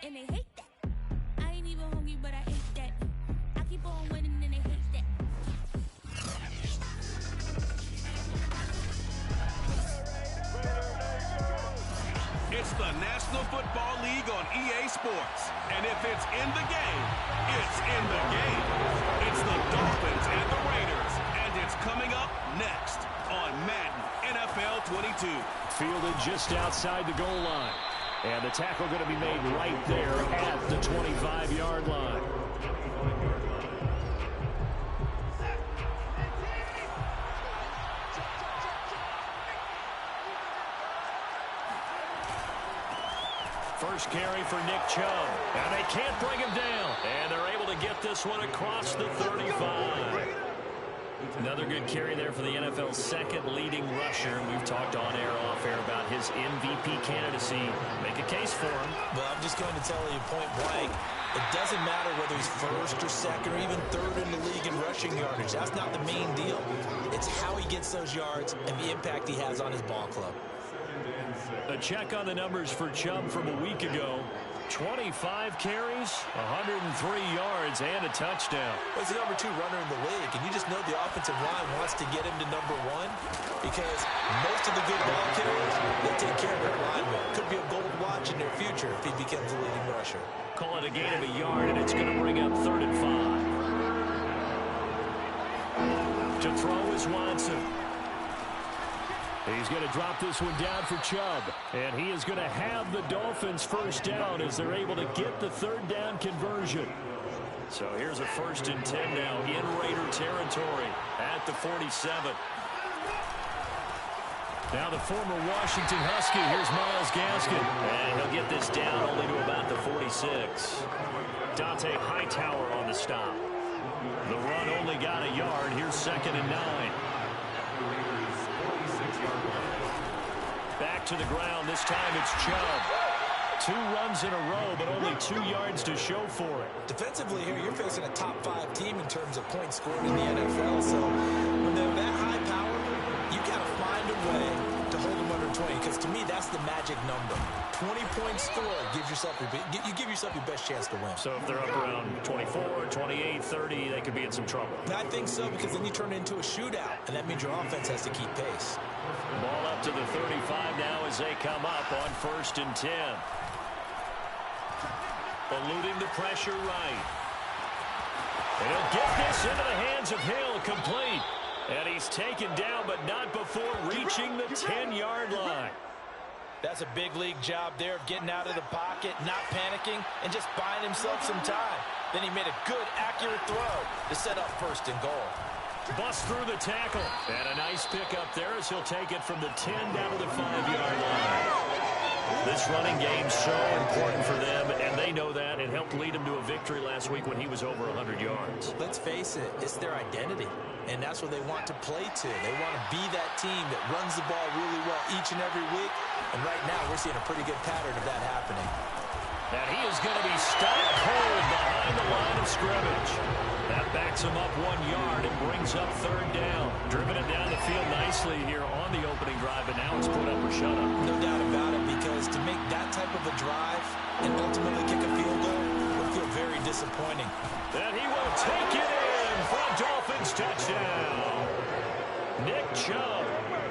and they hate that. I ain't even hungry, but I ate that. I keep on winning and they hate that. It's the National Football League on EA Sports. And if it's in the game, it's in the game. It's the Dolphins and the Raiders. And it's coming up next on Madden NFL 22. Fielded just outside the goal line. And the tackle going to be made right there at the 25-yard line. First carry for Nick Chubb. And they can't bring him down. And they're able to get this one across the 35. Another good carry there for the NFL's second leading rusher. We've talked on air, off air about his MVP candidacy. Make a case for him. Well, I'm just going to tell you point blank, it doesn't matter whether he's first or second or even third in the league in rushing yardage. That's not the main deal. It's how he gets those yards and the impact he has on his ball club. A check on the numbers for Chubb from a week ago. 25 carries, 103 yards, and a touchdown. Well, he's the number 2 runner in the league, and you just know the offensive line wants to get him to number 1 because most of the good ball carriers, they take care of their linemen. Could be a gold watch in their future if he becomes the leading rusher. Call it a gain of a yard, and it's going to bring up 3rd and 5. To throw is Watson. He's going to drop this one down for Chubb. And he is going to have the Dolphins first down as they're able to get the 3rd down conversion. So here's a 1st and 10 now in Raider territory at the 47. Now the former Washington Husky. Here's Myles Gaskin. And he'll get this down only to about the 46. Dante Hightower on the stop. The run only got a yard. Here's 2nd and 9. Back to the ground. This time it's Chubb. 2 runs in a row, but only 2 yards to show for it. Defensively here, you're facing a top 5 team in terms of points scored in the NFL. So when they're that high power, you got to find a way to hold them under 20. Because to me, that's the magic number. 20 points scored gives yourself you give yourself your best chance to win. So if they're up around 24, 28, 30, they could be in some trouble. I think so, because then you turn it into a shootout, and that means your offense has to keep pace. Ball up to the 35 now as they come up on 1st and 10. Eluding the pressure right. And he'll get this into the hands of Hill, complete. And he's taken down, but not before reaching the 10-yard line. That's a big league job there of getting out of the pocket, not panicking, and just buying himself some time. Then he made a good, accurate throw to set up 1st and goal. Bust through the tackle. And a nice pick up there as he'll take it from the 10 down to the 5-yard line. This running game's so important for them, and they know that. It helped lead them to a victory last week when he was over 100 yards. Let's face it, it's their identity, and that's what they want to play to. They want to be that team that runs the ball really well each and every week, and right now we're seeing a pretty good pattern of that happening. And he is going to be stopped cold behind the line of scrimmage. That backs him up 1 yard and brings up 3rd down. Driven it down the field nicely here on the opening drive, but now it's put up or shut up. No doubt about it, because to make that type of a drive and ultimately kick a field goal would feel very disappointing. And he will take it in for a Dolphins touchdown. Nick Chubb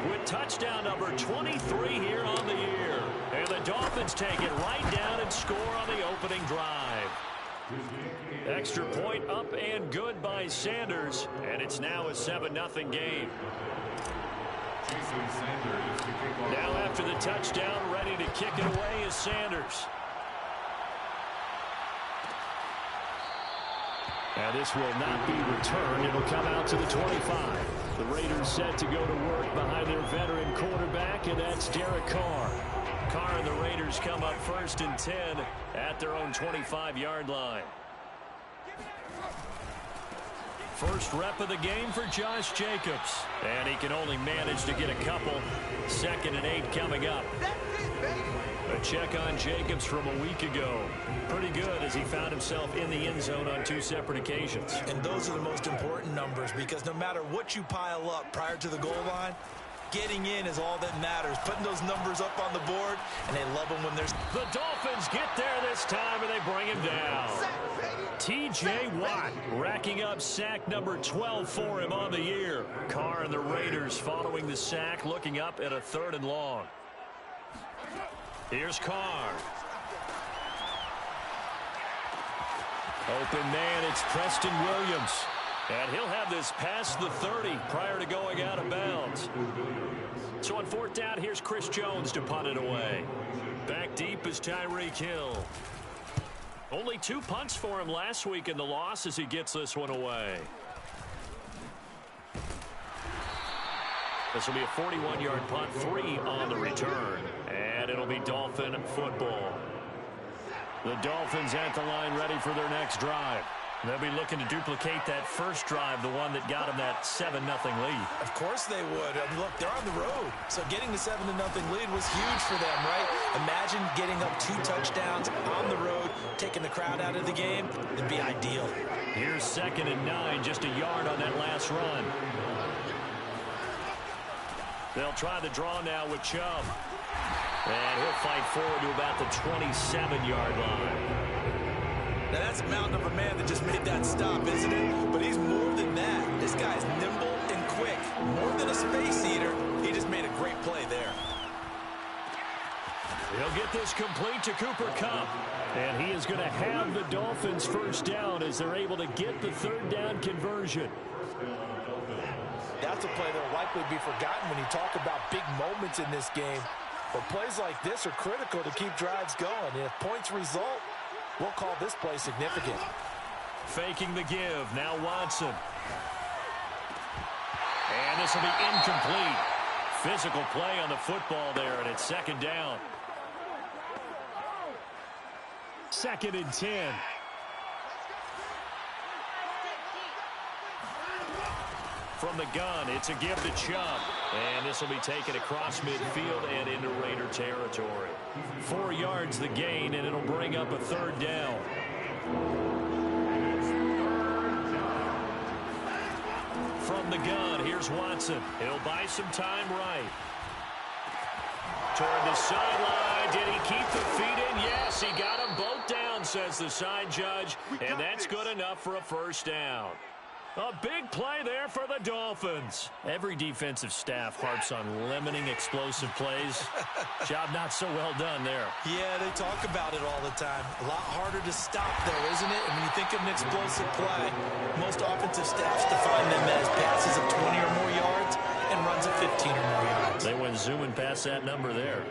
with touchdown number 23 here on the year. And the Dolphins take it right down and score on the opening drive. Extra point up and good by Sanders, and it's now a 7-0 game. Now after the touchdown, ready to kick it away is Sanders. Now this will not be returned. It'll come out to the 25. The Raiders set to go to work behind their veteran quarterback, and that's Derek Carr. Carr and the Raiders come up 1st and 10 at their own 25-yard line. First rep of the game for Josh Jacobs. And he can only manage to get a couple. 2nd and 8 coming up. A check on Jacobs from a week ago. Pretty good as he found himself in the end zone on 2 separate occasions. And those are the most important numbers, because no matter what you pile up prior to the goal line, Getting in is all that matters. Putting those numbers up on the board, and they love them when there's... The Dolphins get there this time, and they bring him down. T.J. Watt racking up sack number 12 for him on the year. Carr and the Raiders following the sack, looking up at a 3rd and long. Here's Carr. Open man, it's Preston Williams. And he'll have this past the 30 prior to going out of bounds. So on 4th down, here's Chris Jones to punt it away. Back deep is Tyreek Hill. Only 2 punts for him last week in the loss as he gets this one away. This will be a 41-yard punt, 3 on the return. And it'll be Dolphin football. The Dolphins at the line ready for their next drive. They'll be looking to duplicate that first drive, the one that got them that 7-0 lead. Of course they would. I mean, look, they're on the road. So getting the 7-0 lead was huge for them, right? Imagine getting up 2 touchdowns on the road, taking the crowd out of the game. It'd be ideal. Here's 2nd and 9, just a yard on that last run. They'll try the draw now with Chubb. And he'll fight forward to about the 27-yard line. Now, that's a mountain of a man that just made that stop, isn't it? But he's more than that. This guy's nimble and quick. More than a space eater. He just made a great play there. He'll get this complete to Cooper Kupp. And he is going to have the Dolphins first down as they're able to get the 3rd down conversion. That's a play that will likely be forgotten when you talk about big moments in this game. But plays like this are critical to keep drives going. And if points result, we'll call this play significant. Faking the give. Now Watson. And this will be incomplete. Physical play on the football there, and it's 2nd down. 2nd and 10. From the gun, it's a give to Chubb. And this will be taken across midfield and into Raider territory. 4 yards the gain, and it'll bring up a 3rd down. From the gun, here's Watson. He'll buy some time right. Toward the sideline. Did he keep the feet in? Yes, he got them both down, says the side judge. And that's good enough for a first down. A big play there for the Dolphins. Every defensive staff harps on limiting explosive plays. Job not so well done there. Yeah, they talk about it all the time. A lot harder to stop, though, isn't it? And when you think of an explosive play, most offensive staffs define them as passes of 20 or more yards and runs of 15 or more yards. They went zooming past that number there.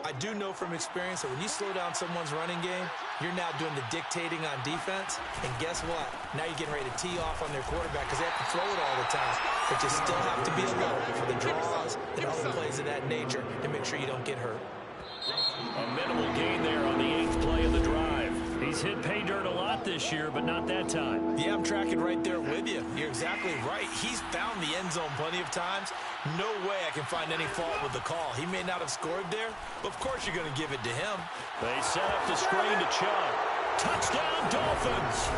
I do know from experience that when you slow down someone's running game, you're now doing the dictating on defense. And guess what? Now you're getting ready to tee off on their quarterback because they have to throw it all the time. But you still have to be alert for the draws and other plays of that nature to make sure you don't get hurt. A minimal gain there on the 8th play of the drive. He's hit pay dirt a lot this year, but not that time. Yeah, I'm tracking right there with you. You're exactly right. He's found the end zone plenty of times. No way I can find any fault with the call. He may not have scored there, but of course you're going to give it to him. They set up the screen to Chubb. Touchdown, Dolphins!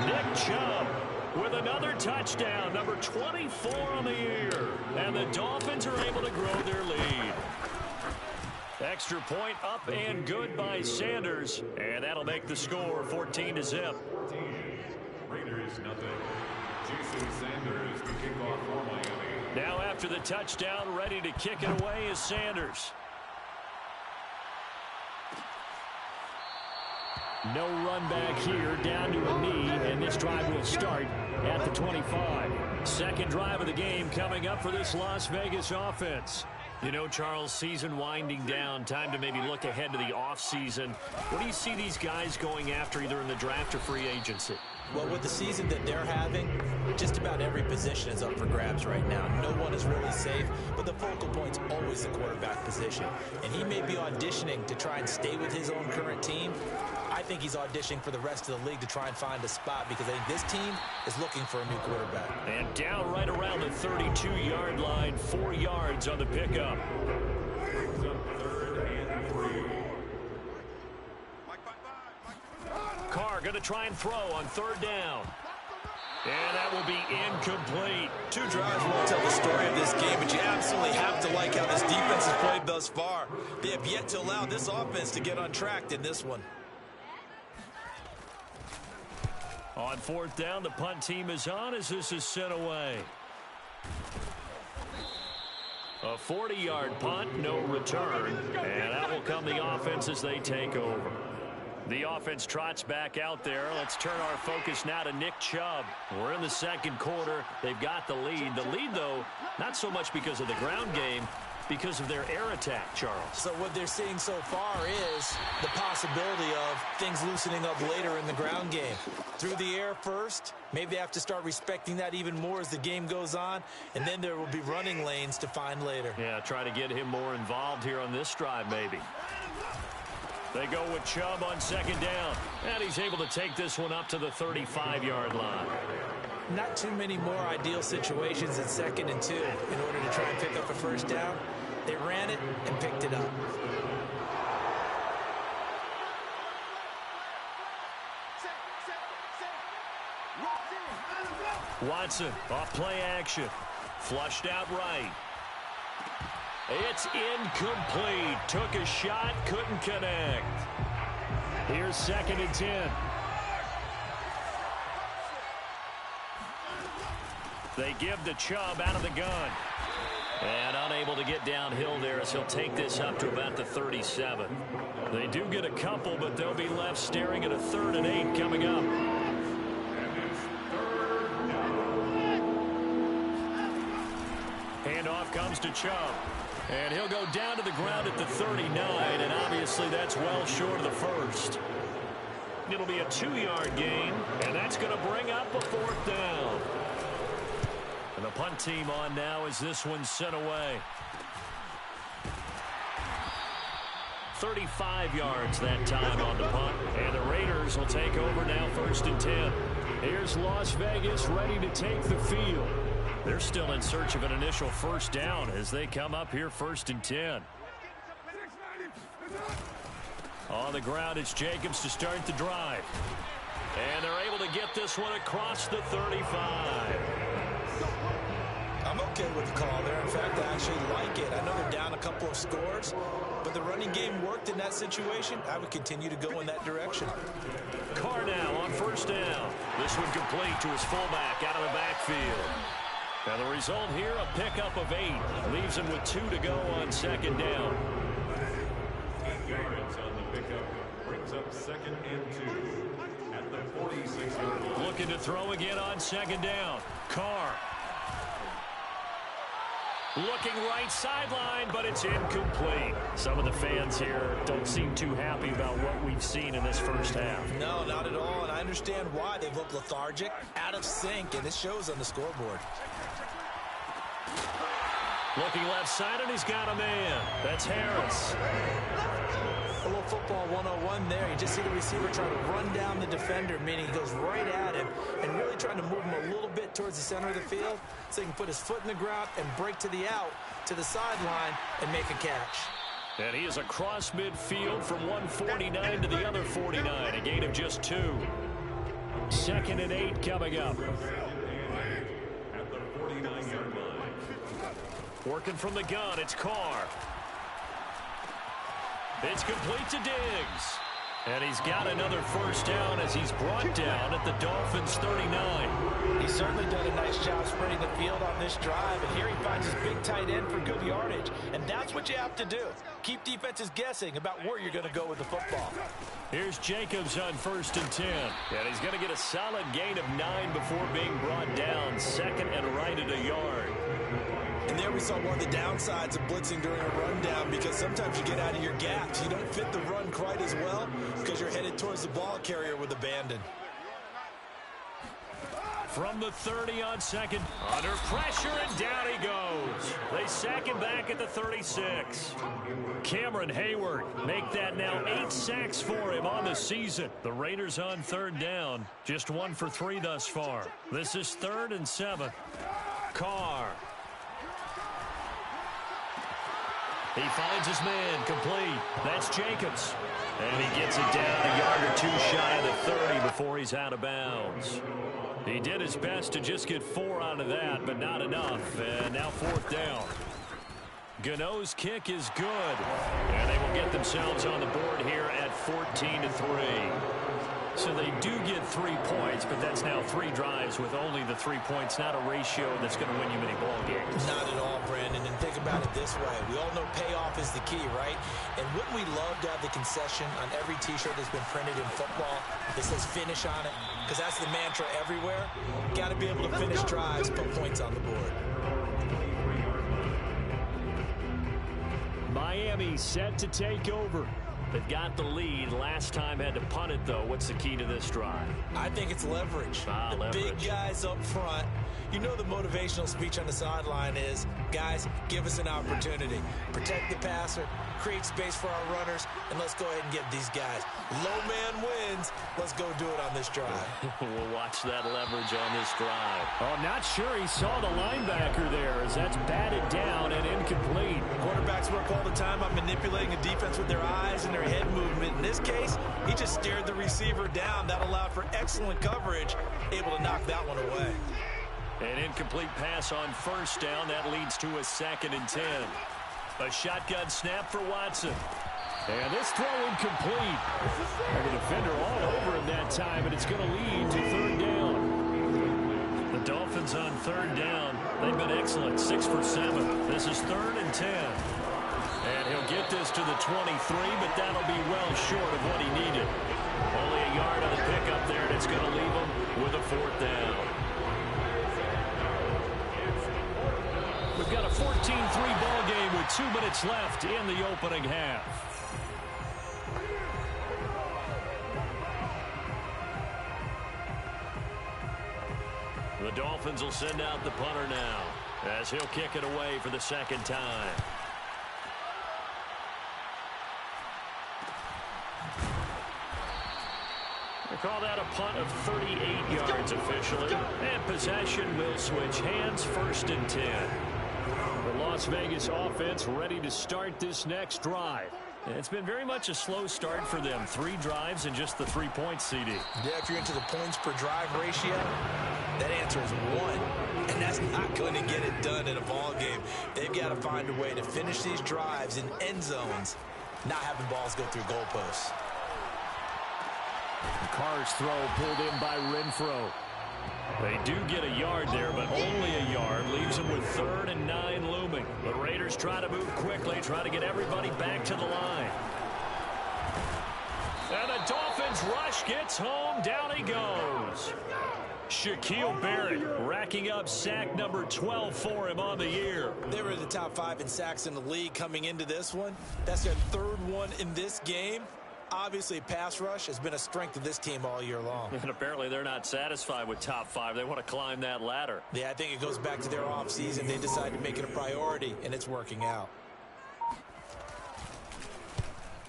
Nick Chubb with another touchdown, number 24 on the year. And the Dolphins are able to grow their lead. Extra point up and good by Sanders. And that'll make the score 14-0. Raiders nothing. Jason Sanders, the kickoff for Miami. Now after the touchdown, ready to kick it away is Sanders. No run back here, down to a knee, and this drive will start at the 25. 2nd drive of the game coming up for this Las Vegas offense. You know, Charles, season winding down, time to maybe look ahead to the offseason. What do you see these guys going after either in the draft or free agency? Well, with the season that they're having, just about every position is up for grabs right now. No one is really safe, but the focal point's always the quarterback position. And he may be auditioning to try and stay with his own current team. I think he's auditioning for the rest of the league to try and find a spot because I think this team is looking for a new quarterback. And down right around the 32-yard line, 4 yards on the pickup. Carr going to try and throw on 3rd down. And that will be incomplete. Two drives won't tell the story of this game, but you absolutely have to like how this defense has played thus far. They have yet to allow this offense to get on track in this one. On fourth down, the punt team is on as this is sent away. A 40-yard punt, no return, and that will come the offense as they take over. The offense trots back out there. Let's turn our focus now to Nick Chubb. We're in the second quarter. They've got the lead. The lead, though, not so much because of the ground game, because of their air attack, Charles. So what they're seeing so far is the possibility of things loosening up later in the ground game. Through the air first, maybe they have to start respecting that even more as the game goes on, and then there will be running lanes to find later. Yeah, try to get him more involved here on this drive, maybe. They go with Chubb on second down, and he's able to take this one up to the 35-yard line. Not too many more ideal situations at 2nd and 2 in order to try and pick up a first down. They ran it and picked it up. Watson off play action. Flushed out right. It's incomplete. Took a shot, couldn't connect. Here's 2nd and 10. They give to Chubb out of the gun. And unable to get downhill there as he'll take this up to about the 37. They do get a couple, but they'll be left staring at a 3rd and 8 coming up. Handoff comes to Chubb. And he'll go down to the ground at the 39, and obviously that's well short of the first. It'll be a 2-yard gain, and that's going to bring up a 4th down. And the punt team on now as this one's sent away. 35 yards that time on the punt. And the Raiders will take over now 1st and 10. Here's Las Vegas ready to take the field. They're still in search of an initial first down as they come up here 1st and 10. On the ground, it's Jacobs to start the drive. And they're able to get this one across the 35. I'm okay with the call there. In fact, I actually like it. I know they're down a couple of scores, but the running game worked in that situation. I would continue to go in that direction. Carr now on 1st down. This one complete to his fullback out of the backfield. And the result here, a pickup of 8. Leaves him with 2 to go on 2nd down. 8 yards on the pickup. Brings up 2nd and 2 at the 46-yard line. Looking to throw again on 2nd down. Carr. Looking right sideline, but it's incomplete. Some of the fans here don't seem too happy about what we've seen in this first half. No, not at all, and I understand why. They look lethargic, out of sync, and it shows on the scoreboard. Looking left side, and he's got a man. That's Harris. A little football 101 there. You just see the receiver trying to run down the defender, meaning he goes right at him and really trying to move him a little bit towards the center of the field so he can put his foot in the ground and break to the out, to the sideline, and make a catch. And he is across midfield from 149 to the other 49, a gain of just 2. 2nd and 8 coming up. At the 49-yard line. Working from the gun, it's Carr. It's complete to Diggs. And he's got another first down as he's brought down at the Dolphins' 39. He's certainly done a nice job spreading the field on this drive, and here he finds his big tight end for good yardage. And that's what you have to do. Keep defenses guessing about where you're going to go with the football. Here's Jacobs on 1st and 10. And he's going to get a solid gain of 9 before being brought down. 2nd and right at a yard. And there we saw one of the downsides of blitzing during a rundown, because sometimes you get out of your gaps. You don't fit the run quite as well because you're headed towards the ball carrier with abandon. From the 30 on 2nd, under pressure, and down he goes. They sack him back at the 36. Cameron Hayward make that now 8 sacks for him on the season. The Raiders on 3rd down, just 1 for 3 thus far. This is 3rd and 7. Carr. He finds his man, complete. That's Jacobs. And he gets it down a yard or two shy of the 30 before he's out of bounds. He did his best to just get 4 out of that, but not enough. And now 4th down. Gano's kick is good. And they will get themselves on the board here at 14-3. So they do get 3 points, but that's now 3 drives with only the 3 points, not a ratio that's going to win you many ball games. Not at all, Brandon. And think about it this way. We all know payoff is the key, right? And wouldn't we love to have the concession on every T-shirt that's been printed in football that says finish on it? Because that's the mantra everywhere. Got to be able to finish drives, put points on the board. Miami set to take over. They've got the lead. Last time had to punt it, though. What's the key to this drive? I think it's leverage. The big guys up front. You know the motivational speech on the sideline is, guys, give us an opportunity. Protect the passer, create space for our runners, and let's go ahead and get these guys. Low man wins. Let's go do it on this drive. We'll watch that leverage on this drive. Oh, not sure he saw the linebacker there as that's batted down and incomplete. Quarterbacks work all the time on manipulating a defense with their eyes and their head movement. In this case, he just stared the receiver down. That allowed for excellent coverage, able to knock that one away. An incomplete pass on 1st down. That leads to a 2nd and 10. A shotgun snap for Watson. And this throw incomplete. And the defender all over him that time, and it's going to lead to 3rd down. The Dolphins on 3rd down. They've been excellent, 6 for 7. This is 3rd and 10. And he'll get this to the 23, but that'll be well short of what he needed. Only a yard on the pickup there, and it's going to leave him with a 4th down. We've got a 14-3 ball game with 2 minutes left in the opening half. The Dolphins will send out the punter now as he'll kick it away for the 2nd time. They call that a punt of 38 yards officially. And possession will switch hands, 1st and 10. The Las Vegas offense ready to start this next drive. It's been very much a slow start for them. 3 drives and just the 3 points, CD. Yeah, if you're into the points per drive ratio, that answer is 1. And that's not going to get it done in a ball game. They've got to find a way to finish these drives in end zones, not having balls go through goalposts. Carr's throw pulled in by Renfro. They do get a yard there, but only a yard. Leaves them with 3rd and 9 looming. The Raiders try to move quickly, try to get everybody back to the line. And the Dolphins rush gets home. Down he goes. Shaquille Barrett racking up sack number 12 for him on the year. They were in the top 5 in sacks in the league coming into this one. That's their 3rd one in this game. Obviously, pass rush has been a strength of this team all year long. And apparently they're not satisfied with top 5. They want to climb that ladder. Yeah, I think it goes back to their offseason. They decided to make it a priority, and it's working out.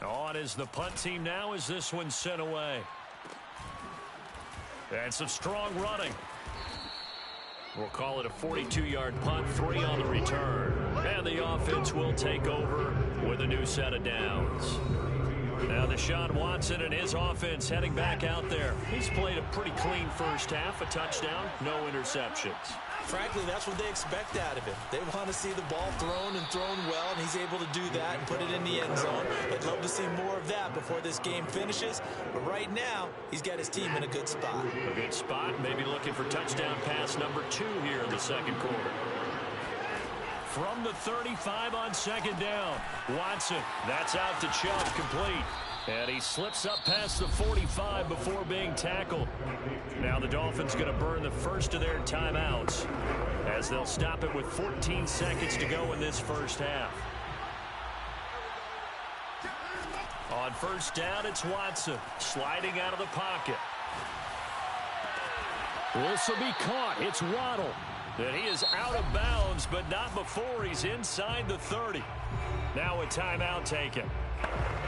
On is the punt team now as this one's sent away. And some strong running. We'll call it a 42-yard punt, 3 on the return. And the offense will take over with a new set of downs. Now Deshaun Watson and his offense heading back out there. He's played a pretty clean first half, a touchdown, no interceptions. Frankly, that's what they expect out of him. They want to see the ball thrown and thrown well, and he's able to do that and put it in the end zone. They'd love to see more of that before this game finishes. But right now, he's got his team in a good spot. A good spot, maybe looking for touchdown pass number 2 here in the 2nd quarter. From the 35 on 2nd down, Watson, that's out to Chubb, complete. And he slips up past the 45 before being tackled. Now the Dolphins going to burn the first of their timeouts as they'll stop it with 14 seconds to go in this first half. On 1st down, it's Watson sliding out of the pocket. This will be caught. It's Waddle. And he is out of bounds, but not before he's inside the 30. Now a timeout taken.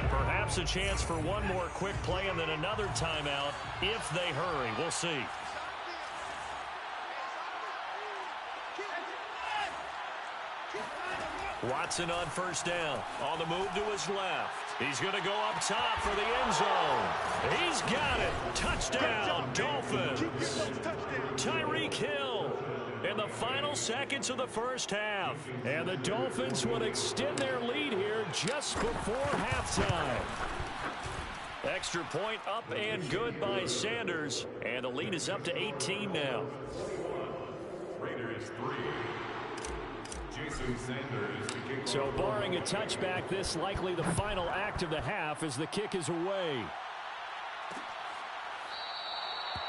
Perhaps a chance for one more quick play and then another timeout if they hurry. We'll see. Watson on first down. On the move to his left. He's going to go up top for the end zone. He's got it. Touchdown, Dolphins. Tyreek Hill in the final seconds of the first half. And the Dolphins will extend their lead here just before halftime. Extra point up and good by Sanders. And the lead is up to 18 now. Raiders 3. Jason Sanders to kick. So barring a touchback, this likely the final act of the half as the kick is away.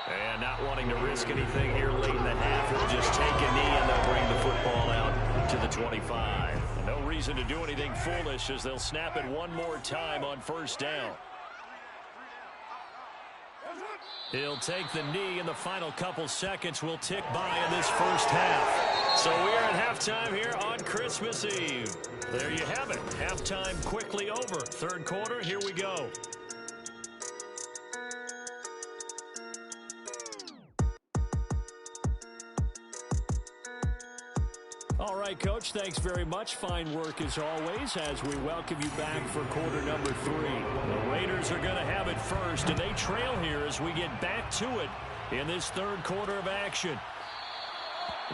And not wanting to risk anything here late in the half, he'll just take a knee and they'll bring the football out to the 25. No reason to do anything foolish as they'll snap it one more time on first down. He'll take the knee, and the final couple seconds will tick by in this first half. So we're at halftime here on Christmas Eve. There you have it. Halftime quickly over. Third quarter, here we go. All right, Coach, thanks very much. Fine work as always as we welcome you back for quarter number 3. The Raiders are going to have it first, and they trail here as we get back to it in this third quarter of action.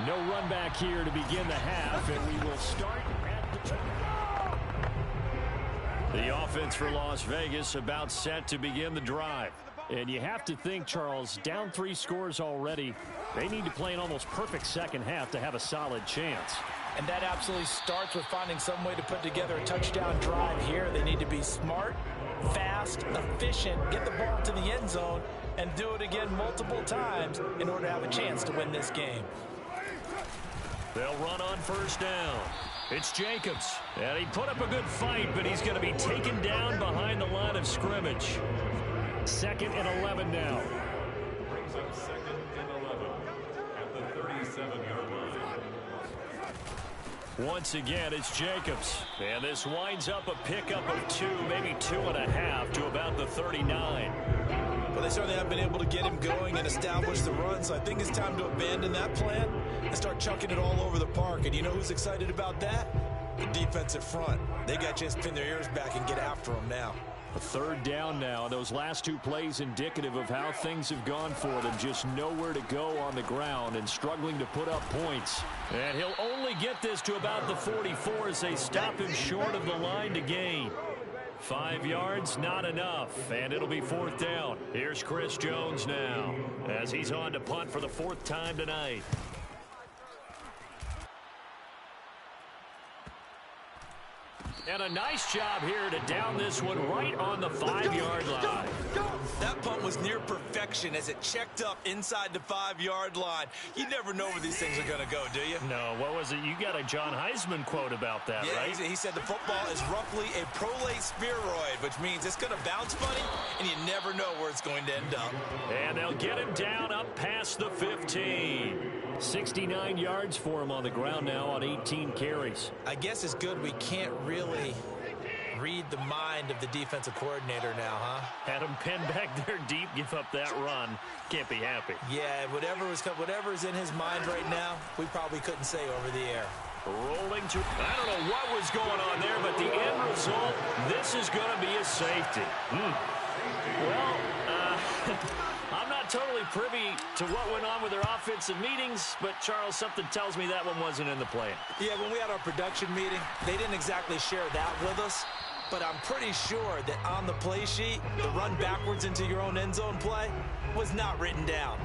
No run back here to begin the half, and we will start at the offense for Las Vegas about set to begin the drive. And you have to think, Charles, down 3 scores already. They need to play an almost perfect second half to have a solid chance. And that absolutely starts with finding some way to put together a touchdown drive here. They need to be smart, fast, efficient, get the ball to the end zone, and do it again multiple times in order to have a chance to win this game. They'll run on first down. It's Jacobs. And he put up a good fight, but he's going to be taken down behind the line of scrimmage. 2nd and 11 now. Brings up 2nd and 11 at the 37-yard line. Once again, it's Jacobs. And this winds up a pickup of 2, maybe 2.5 to about the 39. Well, they certainly have been able to get him going and establish the run, so I think it's time to abandon that plan and start chucking it all over the park. And you know who's excited about that? The defensive front. They got a chance to pin their ears back and get after him now. A third down now. Those last 2 plays indicative of how things have gone for them. Just nowhere to go on the ground and struggling to put up points. And he'll only get this to about the 44 as they stop him short of the line to gain. 5 yards, not enough, and it'll be 4th down. Here's Chris Jones now as he's on to punt for the 4th time tonight. And a nice job here to down this one right on the 5-yard line. That punt was near perfection as it checked up inside the 5-yard line. You never know where these things are going to go, do you? No, what was it? You got a John Heisman quote about that, yeah, right? He said the football is roughly a prolate spheroid, which means it's going to bounce funny, and you never know where it's going to end up. And they'll get him down up past the 15. 69 yards for him on the ground now on 18 carries. I guess it's good we can't really read the mind of the defensive coordinator now, huh? Had him pinned back there deep, give up that run. Can't be happy. Yeah, whatever's in his mind right now, we probably couldn't say over the air. Rolling to, I don't know what was going on there, but the end result, this is going to be a safety. Well, I'm not totally privy to what went on with their offensive meetings, but Charles, something tells me that one wasn't in the plan. Yeah, when we had our production meeting, they didn't exactly share that with us, but I'm pretty sure that on the play sheet, the run backwards into your own end zone play was not written down.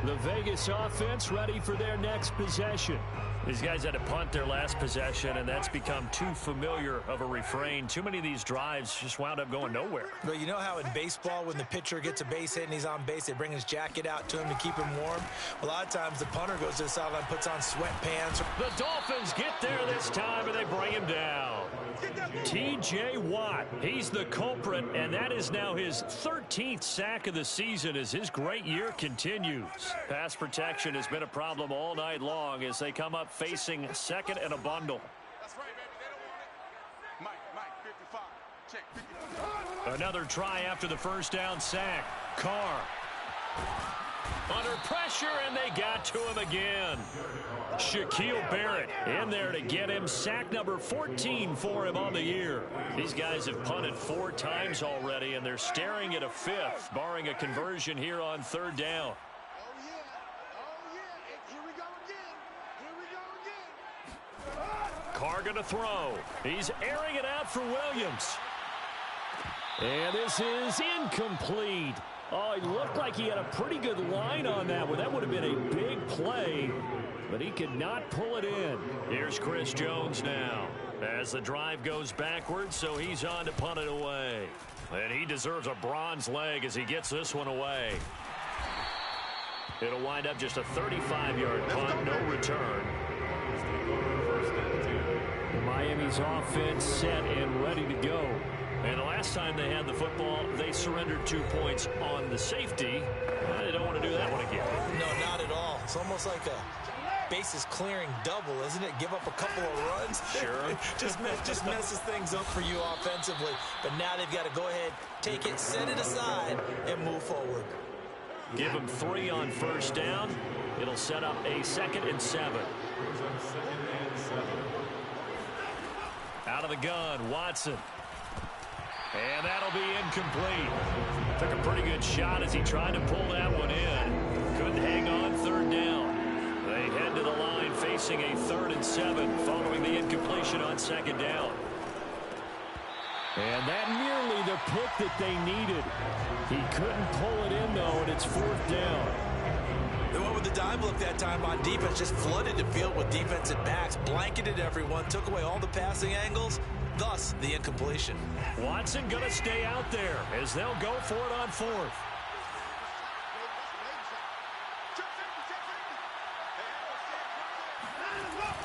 The Vegas offense ready for their next possession. These guys had to punt their last possession, and that's become too familiar of a refrain. Too many of these drives just wound up going nowhere. Well, you know how in baseball, when the pitcher gets a base hit and he's on base, they bring his jacket out to him to keep him warm? A lot of times the punter goes to the sideline, puts on sweatpants. The Dolphins get there this time, and they bring him down. T.J. Watt, he's the culprit, and that is now his 13th sack of the season as his great year continues. Pass protection has been a problem all night long as they come up facing 2nd and a bundle. That's right, baby. They don't want it. Mike, 55. Check 55. Another try after the first down sack. Carr. Under pressure, and they got to him again. Shaquille Barrett in there to get him sack number 14 for him on the year. These guys have punted 4 times already, and they're staring at a 5th, barring a conversion here on 3rd down. Carr going to throw. He's airing it out for Williams. And this is incomplete. Oh, it looked like he had a pretty good line on that one. That would have been a big play, but he could not pull it in. Here's Chris Jones now as the drive goes backwards, so he's on to punt it away. And he deserves a bronze leg as he gets this one away. It'll wind up just a 35-yard punt, no return. Miami's offense set and ready to go. And the last time they had the football, they surrendered 2 points on the safety. They don't want to do that one again. No, not at all. It's almost like a bases clearing double, isn't it? Give up a couple of runs. Sure. just messes things up for you offensively. But now they've got to go ahead, take it, set it aside, and move forward. Give them 3 on 1st down. It'll set up a 2nd and 7. Out of the gun, Watson. And that'll be incomplete. Took a pretty good shot as he tried to pull that one in. Couldn't hang on 3rd down. They head to the line facing a 3rd and 7 following the incompletion on 2nd down. And that nearly the pick that they needed. He couldn't pull it in, though, and it's 4th down. They went with the dive look that time on defense, just flooded the field with defensive backs, blanketed everyone, took away all the passing angles, thus the incompletion. Watson going to stay out there as they'll go for it on 4th.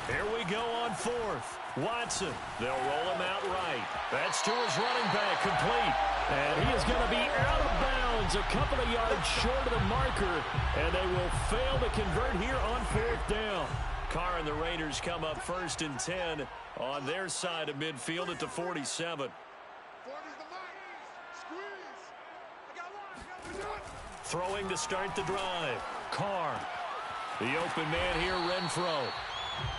Here we go on 4th. Watson, they'll roll him out right. That's to his running back, complete. And he is going to be out of bounds, a couple of yards short of the marker, and they will fail to convert here on 4th down. Carr and the Raiders come up 1st and 10 on their side of midfield at the 47. Throwing to start the drive. Carr. The open man here, Renfro.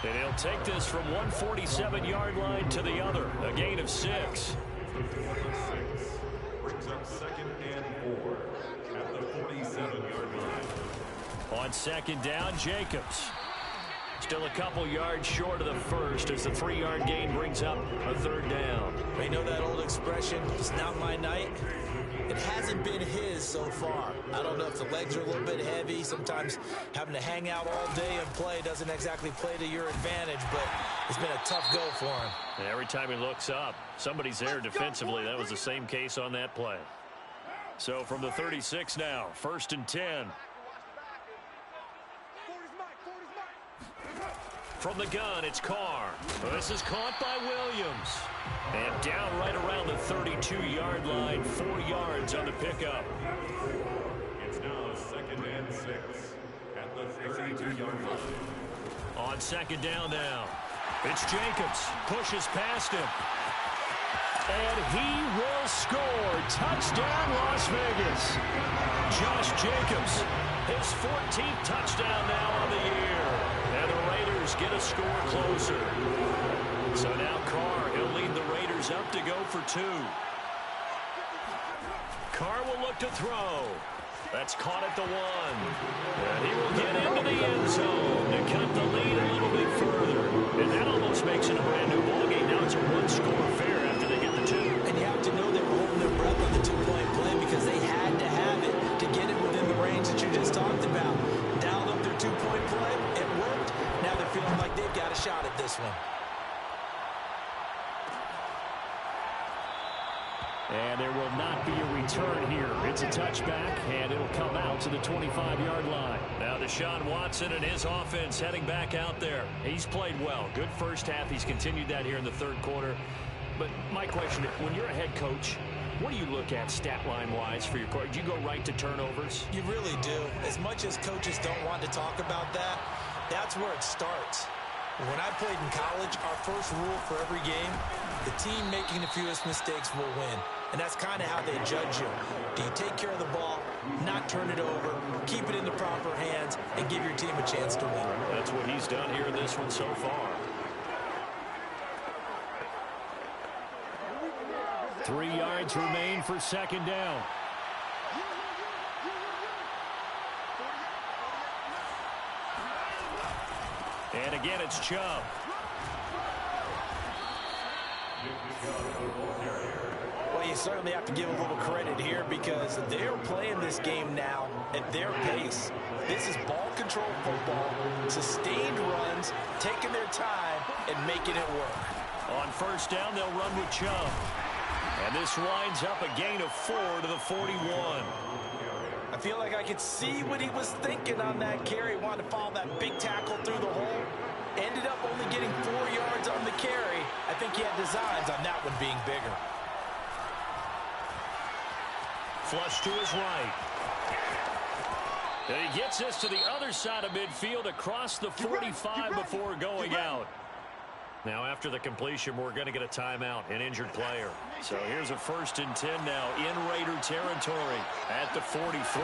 And he'll take this from 147-yard line to the other. A gain of 6. Brings up 2nd and 4 at the 47-yard line. On 2nd down, Jacobs. Still a couple yards short of the 1st as the 3-yard gain brings up a 3rd down. You know that old expression, it's not my night? It hasn't been his so far. I don't know if the legs are a little bit heavy. Sometimes having to hang out all day and play doesn't exactly play to your advantage, but it's been a tough go for him. And every time he looks up, somebody's there defensively. That was the same case on that play. So from the 36 now, 1st and 10. From the gun, it's Carr. This is caught by Williams. And down right around the 32-yard line, 4 yards on the pickup. It's now 2nd and 6 at the 32-yard line. On 2nd down now, it's Jacobs. Pushes past him. And he will score. Touchdown, Las Vegas. Josh Jacobs, his 14th touchdown now on the year. And the Raiders get a score closer. So now Carr, he'll lead the Raiders up to go for 2. Carr will look to throw. That's caught at the 1. And he will get into the end zone to cut the lead a little bit further. And that almost makes it a brand new ballgame. Now it's a 1-score affair after they get the 2. And you have to know they were holding their breath on the 2-point play because they had to have it to get it within the range that you just talked about. Dialed up their 2-point play. It worked. Now they're feeling like they've got a shot at this one. And there will not be a return here. It's a touchback, and it'll come out to the 25-yard line. Now Deshaun Watson and his offense heading back out there. He's played well. Good first half. He's continued that here in the 3rd quarter. But my question, when you're a head coach, what do you look at stat line-wise for your court? Do you go right to turnovers? You really do. As much as coaches don't want to talk about that, that's where it starts. When I played in college, our first rule for every game The team making the fewest mistakes will win. And that's kind of how they judge you. Do you take care of the ball, not turn it over, keep it in the proper hands, and give your team a chance to win? That's what he's done here in this one so far. 3 yards remain for second down. And again, it's Chubb. Well, you certainly have to give a little credit here because they're playing this game now at their pace. This is ball control football, sustained runs, taking their time, and making it work. On first down, they'll run with Chubb. And this winds up a gain of 4 to the 41. I feel like I could see what he was thinking on that carry. Wanted to follow that big tackle through the hole. Ended up only getting 4 yards on the carry. I think he had designs on that one being bigger. Flush to his right. And he gets this to the other side of midfield across the 45 before going out. Now after the completion, we're going to get a timeout, an injured player. So here's a 1st and 10 now in Raider territory at the 43.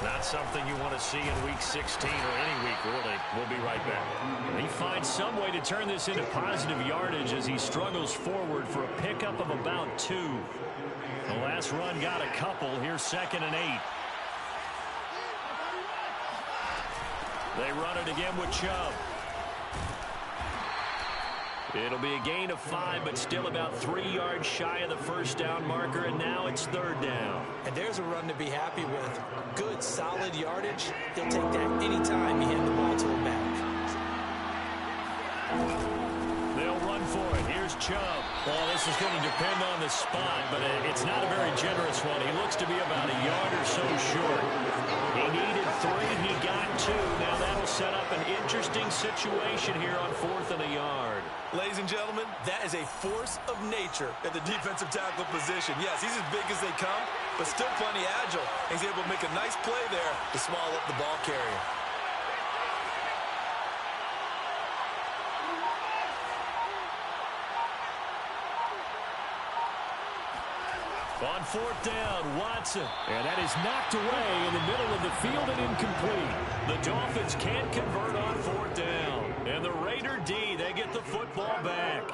Not something you want to see in week 16 or any week, really. We'll be right back. He finds some way to turn this into positive yardage as he struggles forward for a pickup of about 2. The last run got a couple. Here's 2nd and 8. They run it again with Chubb. It'll be a gain of 5, but still about 3 yards shy of the first down marker, and now it's 3rd down. And there's a run to be happy with. Good, solid yardage. He'll take that anytime you hand the ball to him back. They'll run for it. Here's Chubb. Well, this is going to depend on the spot, but it's not a very generous one. He looks to be about a yard or so short. He needed 3. He got 2. Now that'll set up an interesting situation here on 4th and a yard. Ladies and gentlemen, that is a force of nature at the defensive tackle position. Yes, he's as big as they come, but still plenty agile. He's able to make a nice play there to swallow up the ball carrier. On 4th down, Watson. And that is knocked away in the middle of the field and incomplete. The Dolphins can't convert on 4th down. And the Raider D, they get the football back.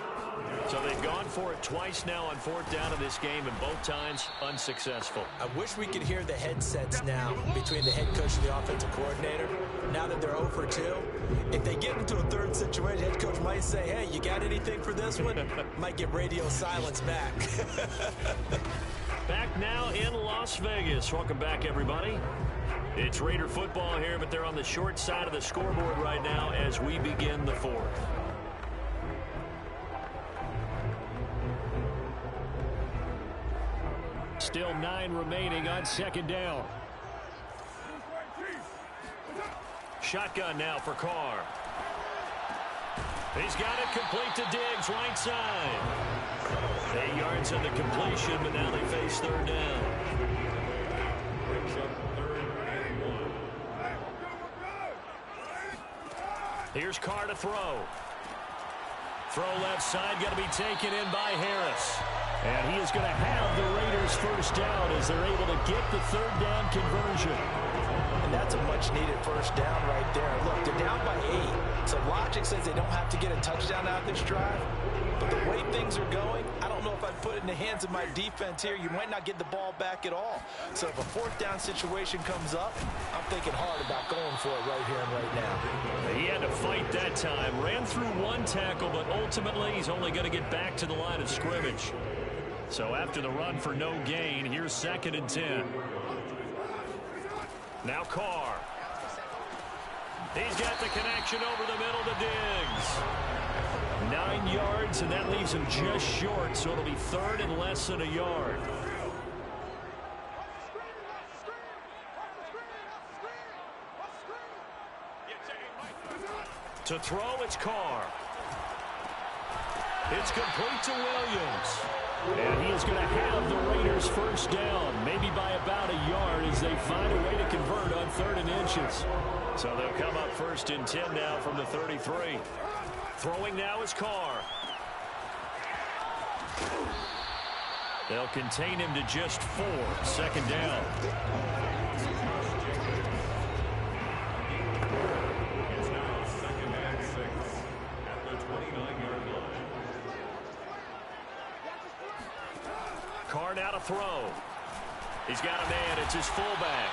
So they've gone for it twice now on 4th down in this game, and both times unsuccessful. I wish we could hear the headsets now between the head coach and the offensive coordinator. Now that they're 0 for 2, if they get into a 3rd situation, head coach might say, hey, you got anything for this one? Might get radio silence back. Back now in Las Vegas. Welcome back, everybody. It's Raider football here, but they're on the short side of the scoreboard right now as we begin the 4th. Still 9 remaining on 2nd down. Shotgun now for Carr. He's got it complete to Diggs, right side. 8 yards on the completion, but now they face 3rd down. Brings up 3rd and 1. Here's Carr to throw. Throw left side, going to be taken in by Harris. And he is going to have the Raiders 1st down as they're able to get the 3rd down conversion. And that's a much-needed 1st down right there. Look, they're down by 8. So logic says they don't have to get a touchdown out of this drive. But the way things are going, I don't know if I'd put it in the hands of my defense here. You might not get the ball back at all. So if a 4th down situation comes up, I'm thinking hard about going for it right here and right now. He had to fight that time. Ran through 1 tackle, but ultimately he's only going to get back to the line of scrimmage. So after the run for no gain, here's 2nd and 10. Now Carr. He's got the connection over the middle to Diggs. 9 yards, and that leaves him just short, so it'll be 3rd and less than a yard. To throw, it's Carr. It's complete to Williams. And he is going to have the Raiders 1st down, maybe by about a yard as they find a way to convert on 3rd and inches. So they'll come up 1st and 10 now from the 33. Throwing now is Carr. They'll contain him to just 4. Second down. It's now 2nd and 6 at the 29-yard line. Carr now to throw. He's got a man. It's his fullback.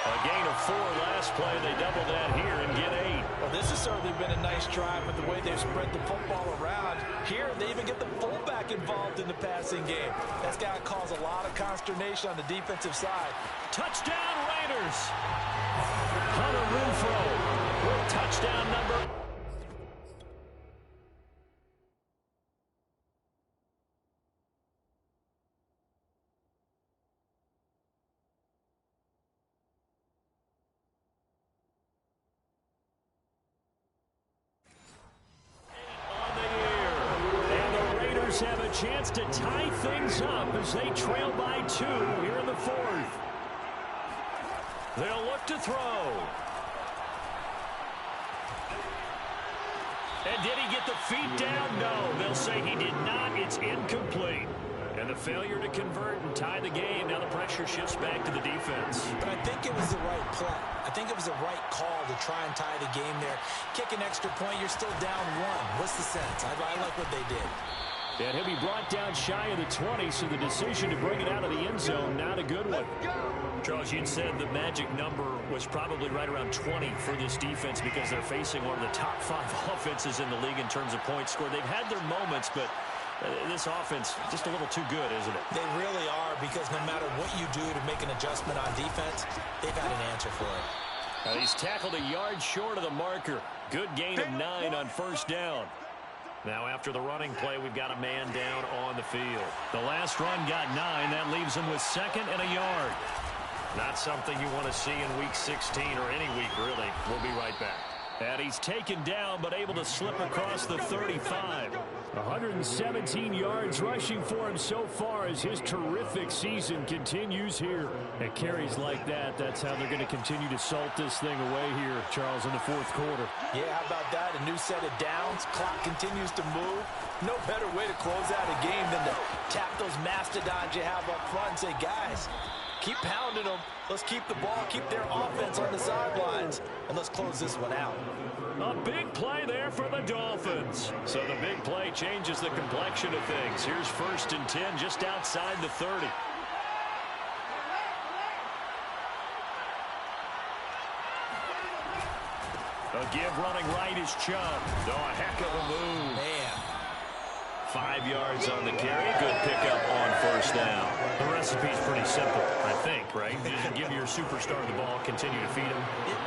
A gain of 4 last play. They double that here and get 8. Well, this has certainly been a nice drive with the way they've spread the football around. Here, they even get the fullback involved in the passing game. That's got to cause a lot of consternation on the defensive side. Touchdown, Raiders. Hunter Renfrow with touchdown number. Have a chance to tie things up as they trail by 2 here in the 4th. They'll look to throw. And did he get the feet down? No, they'll say he did not. It's incomplete. And the failure to convert and tie the game. Now the pressure shifts back to the defense. But I think it was the right play. I think it was the right call to try and tie the game there. Kick an extra point, you're still down 1. What's the sense? I like what they did. And he'll be brought down shy of the 20, so the decision to bring it out of the end zone, not a good one. Charles, you'd said the magic number was probably right around 20 for this defense because they're facing one of the top 5 offenses in the league in terms of points scored. They've had their moments, but this offense just a little too good, isn't it? They really are, because no matter what you do to make an adjustment on defense, they've got an answer for it. Now he's tackled a yard short of the marker. Good gain of 9 on first down. Now after the running play, we've got a man down on the field. The last run got 9. That leaves him with 2nd and a yard. Not something you want to see in week 16 or any week, really. We'll be right back. And he's taken down, but able to slip across the 35. 117 yards rushing for him so far as his terrific season continues here. At carries like that, that's how they're going to continue to salt this thing away here, Charles, in the 4th quarter. Yeah, how about that? A new set of downs. Clock continues to move. No better way to close out a game than to tap those mastodons you have up front and say, guys, keep pounding them. Let's keep the ball, keep their offense on the sidelines, and let's close this one out. A big play there for the Dolphins. So the big play changes the complexion of things. Here's 1st and 10 just outside the 30. A give running right is Chubb. Oh, a heck of a move. Man. 5 yards on the carry. Good pickup on first down. The recipe's pretty simple, I think, right? You just give your superstar the ball, continue to feed him.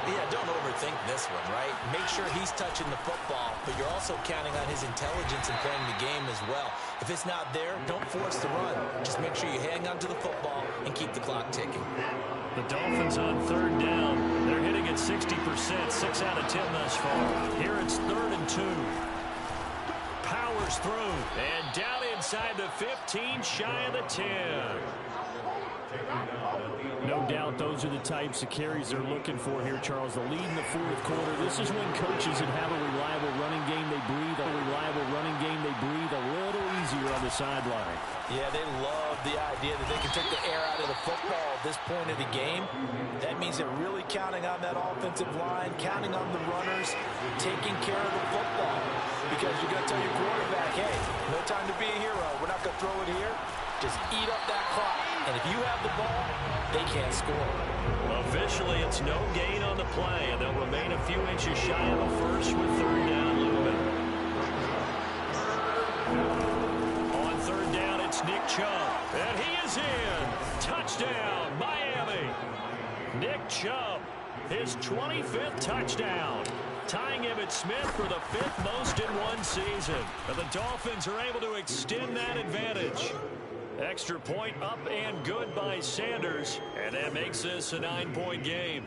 Yeah, don't overthink this one, right? Make sure he's touching the football, but you're also counting on his intelligence in playing the game as well. If it's not there, don't force the run. Just make sure you hang on to the football and keep the clock ticking. The Dolphins on 3rd down. They're hitting at 60%, 6 out of 10 thus far. Here it's 3rd and 2. Powers through, and down inside the 15, shy of the 10. No doubt those are the types of carries they're looking for here, Charles. The lead in the 4th quarter. This is when coaches that have a reliable running game, they breathe. A reliable running game, they breathe a little easier on the sideline. Yeah, they love the idea that they can take the air out of the football at this point of the game. That means they're really counting on that offensive line, counting on the runners, taking care of the football. Because you're going to tell your quarterback, hey, no time to be a hero. We're not going to throw it here. Just eat up that clock. And if you have the ball, they can't score. Officially, it's no gain on the play, and they'll remain a few inches shy of the first with 3rd down looming. On 3rd down, it's Nick Chubb. And he is in. Touchdown, Miami. Nick Chubb, his 25th touchdown. Tying Emmitt Smith for the 5th most in one season. And the Dolphins are able to extend that advantage. Extra point up and good by Sanders. And that makes this a 9-point game.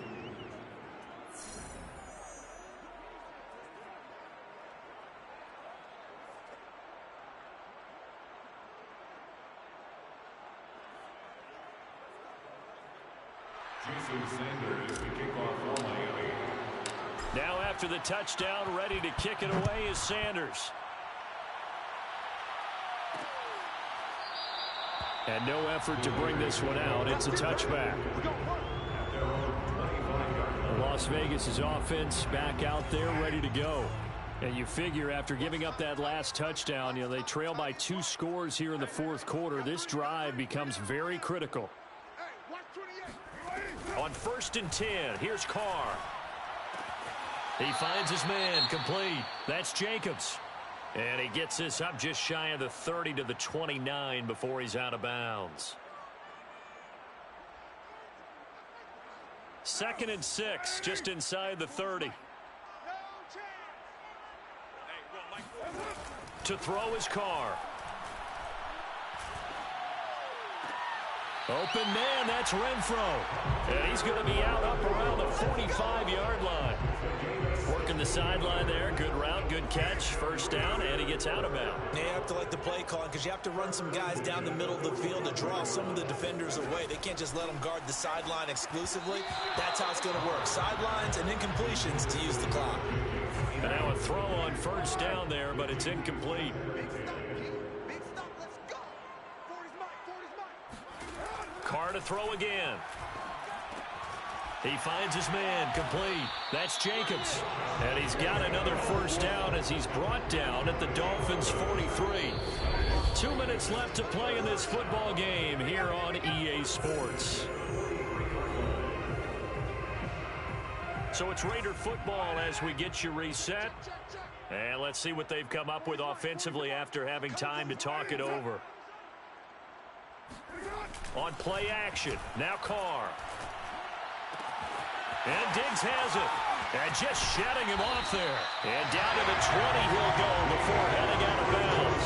Jason Sanders to kick off for Miami. Now after the touchdown, ready to kick it away is Sanders. And no effort to bring this one out. It's a touchback. Las Vegas' offense back out there ready to go. And you figure after giving up that last touchdown, they trail by 2 scores here in the fourth quarter. This drive becomes very critical. On 1st and 10, here's Carr. He finds his man, complete. That's Jacobs. And he gets this up just shy of the 30 to the 29 before he's out of bounds. 2nd and 6, just inside the 30. To throw his Carr. Open man, that's Renfro. And he's going to be out up around the 45-yard line. Working the sideline there. Good route, good catch. 1st down, and he gets out of bounds. You have to like the play calling because you have to run some guys down the middle of the field to draw some of the defenders away. They can't just let them guard the sideline exclusively. That's how it's going to work. Sidelines and incompletions to use the clock. And now a throw on 1st down there, but it's incomplete. Carr to throw again. He finds his man, complete. That's Jacobs. And he's got another 1st down as he's brought down at the Dolphins' 43. 2 minutes left to play in this football game here on EA Sports. So it's Raider football as we get you reset. And let's see what they've come up with offensively after having time to talk it over. On play action, now Carr. And Diggs has it. And just shutting him off there. And down to the 20 he'll go before heading out of bounds.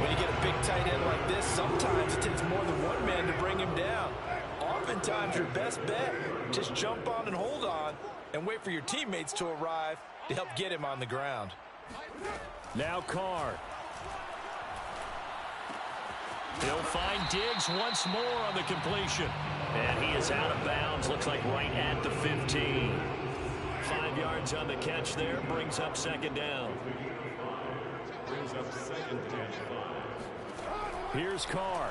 When you get a big tight end like this, sometimes it takes more than one man to bring him down. Oftentimes your best bet, just jump on and hold on and wait for your teammates to arrive to help get him on the ground. Now Carr. He'll find Diggs once more on the completion. And he is out of bounds, looks like right at the 15. 5 yards on the catch there, brings up 2nd down. Brings up 2nd and 5. Here's Carr.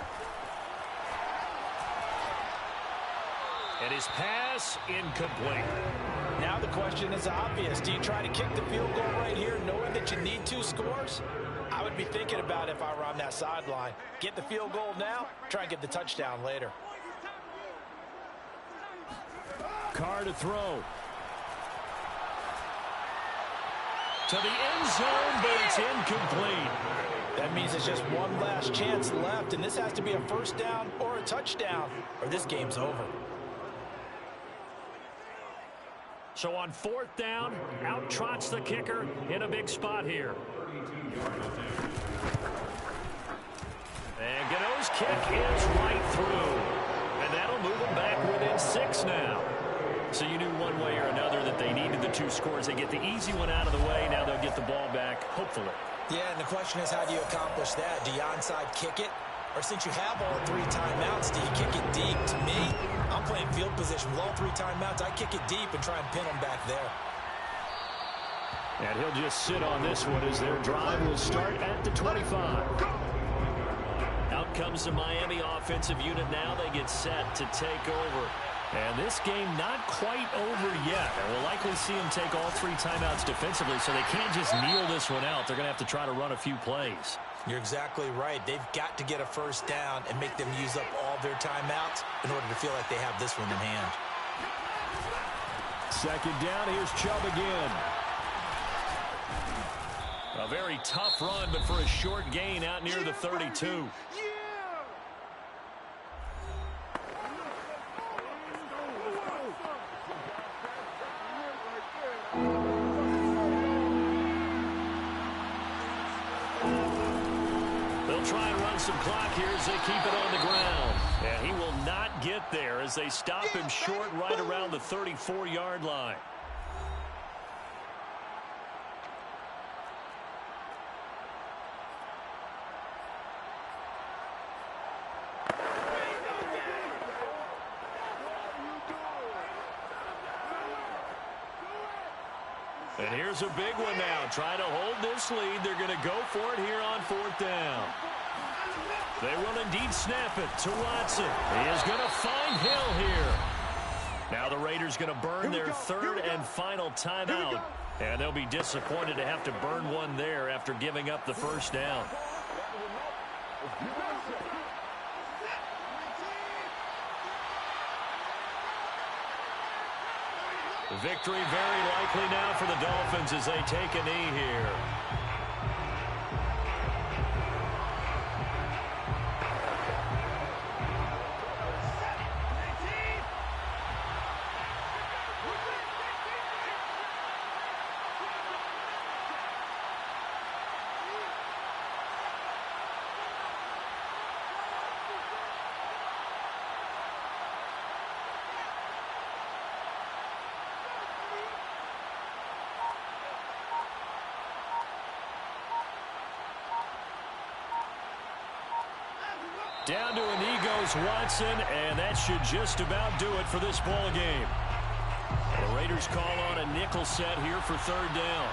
And his pass incomplete. Now the question is obvious. Do you try to kick the field goal right here knowing that you need 2 scores? I would be thinking about if I were on that sideline. Get the field goal now, try and get the touchdown later. Carr to throw. To the end zone, but it's incomplete. That means it's just one last chance left, and this has to be a 1st down or a touchdown, or this game's over. So on 4th down, out trots the kicker in a big spot here. And Gano's kick is right through. And that'll move them back within 6 now. So you knew one way or another that they needed the 2 scores. They get the easy one out of the way. Now they'll get the ball back, hopefully. Yeah, and the question is, how do you accomplish that? Do you onside kick it? Or since you have all 3 timeouts, do you kick it deep? To me, I'm playing field position with all 3 timeouts. I kick it deep and try and pin them back there. And he'll just sit on this one as their drive will start at the 25. Out comes the Miami offensive unit now. They get set to take over. And this game not quite over yet. And we'll likely see them take all 3 timeouts defensively, so they can't just kneel this one out. They're going to have to try to run a few plays. You're exactly right. They've got to get a 1st down and make them use up all their timeouts in order to feel like they have this one in hand. 2nd down, here's Chubb again. A very tough run, but for a short gain out near the 32. They'll try and run some clock here as they keep it on the ground. And he will not get there as they stop him short right around the 34-yard line. And here's a big one now. Trying to hold this lead. They're going to go for it here on 4th down. They will indeed snap it to Watson. He is going to find Hill here. Now the Raiders going to burn their third and final timeout. And they'll be disappointed to have to burn one there after giving up the first down. Victory very likely now for the Dolphins as they take a knee here. Down to a knee goes Watson, and that should just about do it for this ball game. The Raiders call on a nickel set here for third down.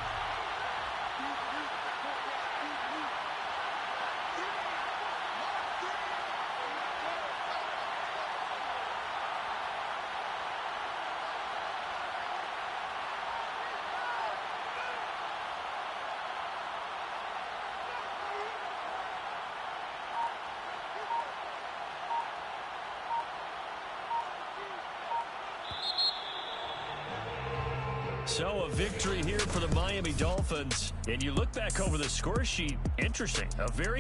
So a victory here for the Miami Dolphins. And you look back over the score sheet, interesting. A very